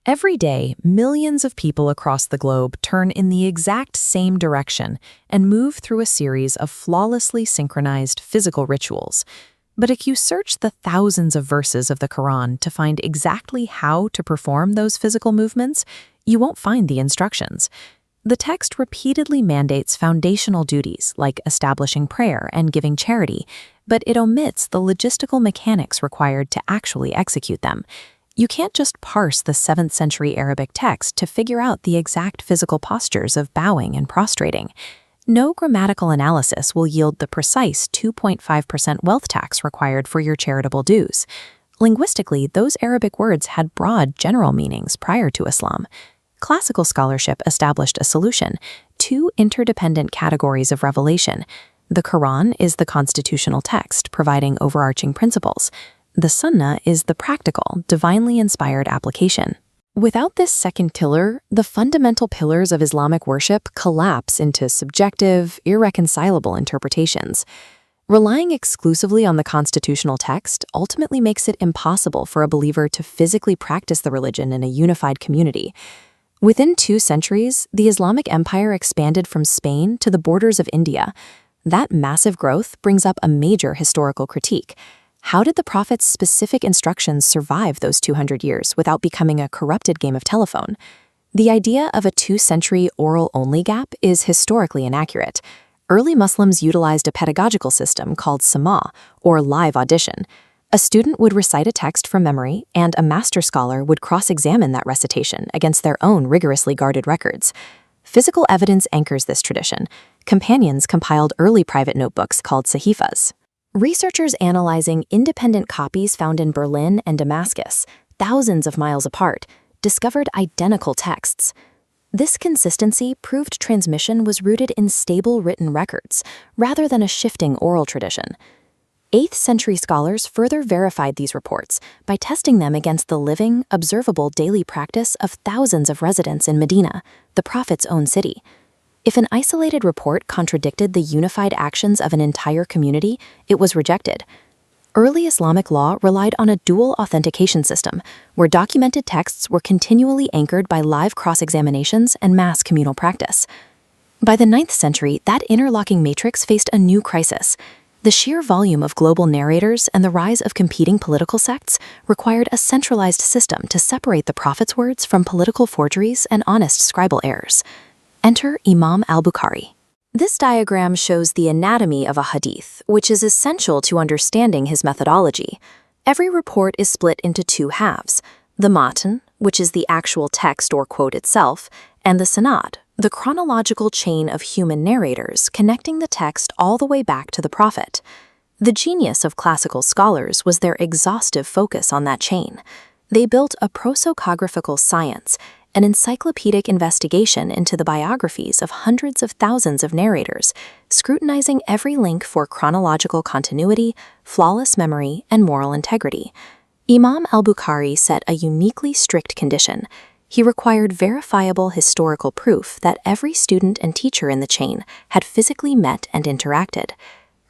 Every day, millions of people across the globe turn in the exact same direction and move through a series of flawlessly synchronized physical rituals. But if you search the thousands of verses of the Quran to find exactly how to perform those physical movements, you won't find the instructions. The text repeatedly mandates foundational duties like establishing prayer and giving charity, but it omits the logistical mechanics required to actually execute them. You can't just parse the 7th century Arabic text to figure out the exact physical postures of bowing and prostrating. No grammatical analysis will yield the precise 2.5% wealth tax required for your charitable dues. Linguistically, those Arabic words had broad general meanings prior to Islam. Classical scholarship established a solution: two interdependent categories of revelation. The Quran is the constitutional text, providing overarching principles. The Sunnah is the practical, divinely inspired application. Without this second pillar, the fundamental pillars of Islamic worship collapse into subjective, irreconcilable interpretations. Relying exclusively on the constitutional text ultimately makes it impossible for a believer to physically practice the religion in a unified community. Within 2 centuries, the Islamic Empire expanded from Spain to the borders of India. That massive growth brings up a major historical critique. How did the Prophet's specific instructions survive those 200 years without becoming a corrupted game of telephone? The idea of a 2-century oral-only gap is historically inaccurate. Early Muslims utilized a pedagogical system called sama, or live audition. A student would recite a text from memory, and a master scholar would cross-examine that recitation against their own rigorously guarded records. Physical evidence anchors this tradition. Companions compiled early private notebooks called Sahifas. Researchers analyzing independent copies found in Berlin and Damascus, thousands of miles apart, discovered identical texts. This consistency proved transmission was rooted in stable written records, rather than a shifting oral tradition. 8th century scholars further verified these reports by testing them against the living, observable daily practice of thousands of residents in Medina, the Prophet's own city. If an isolated report contradicted the unified actions of an entire community, it was rejected. Early Islamic law relied on a dual authentication system, where documented texts were continually anchored by live cross-examinations and mass communal practice. By the 9th century, that interlocking matrix faced a new crisis. The sheer volume of global narrators and the rise of competing political sects required a centralized system to separate the Prophet's words from political forgeries and honest scribal errors. Enter Imam Al-Bukhari. This diagram shows the anatomy of a hadith, which is essential to understanding his methodology. Every report is split into 2 halves: the Matn, which is the actual text or quote itself, and the Sanad, the chronological chain of human narrators connecting the text all the way back to the Prophet. The genius of classical scholars was their exhaustive focus on that chain. They built a prosopographical science, an encyclopedic investigation into the biographies of hundreds of thousands of narrators, scrutinizing every link for chronological continuity, flawless memory, and moral integrity. Imam Al-Bukhari set a uniquely strict condition. He required verifiable historical proof that every student and teacher in the chain had physically met and interacted.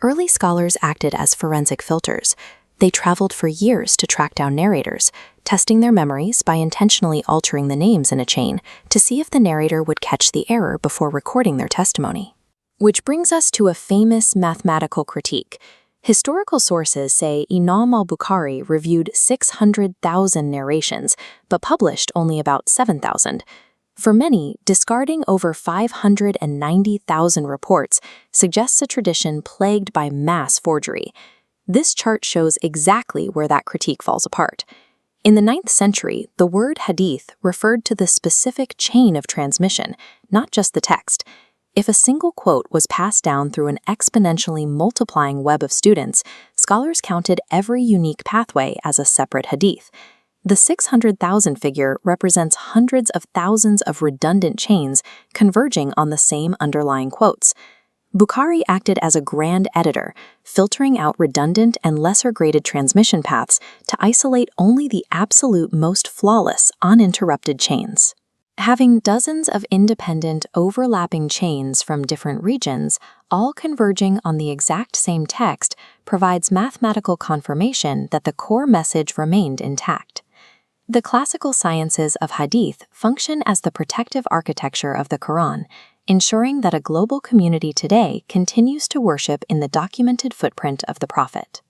Early scholars acted as forensic filters. They traveled for years to track down narrators, testing their memories by intentionally altering the names in a chain to see if the narrator would catch the error before recording their testimony. Which brings us to a famous mathematical critique. Historical sources say Imam Al-Bukhari reviewed 600,000 narrations, but published only about 7,000. For many, discarding over 590,000 reports suggests a tradition plagued by mass forgery. This chart shows exactly where that critique falls apart. In the 9th century, the word hadith referred to the specific chain of transmission, not just the text. If a single quote was passed down through an exponentially multiplying web of students, scholars counted every unique pathway as a separate hadith. The 600,000 figure represents hundreds of thousands of redundant chains converging on the same underlying quotes. Bukhari acted as a grand editor, filtering out redundant and lesser-graded transmission paths to isolate only the absolute most flawless, uninterrupted chains. Having dozens of independent, overlapping chains from different regions, all converging on the exact same text, provides mathematical confirmation that the core message remained intact. The classical sciences of Hadith function as the protective architecture of the Quran, ensuring that a global community today continues to worship in the documented footprint of the Prophet.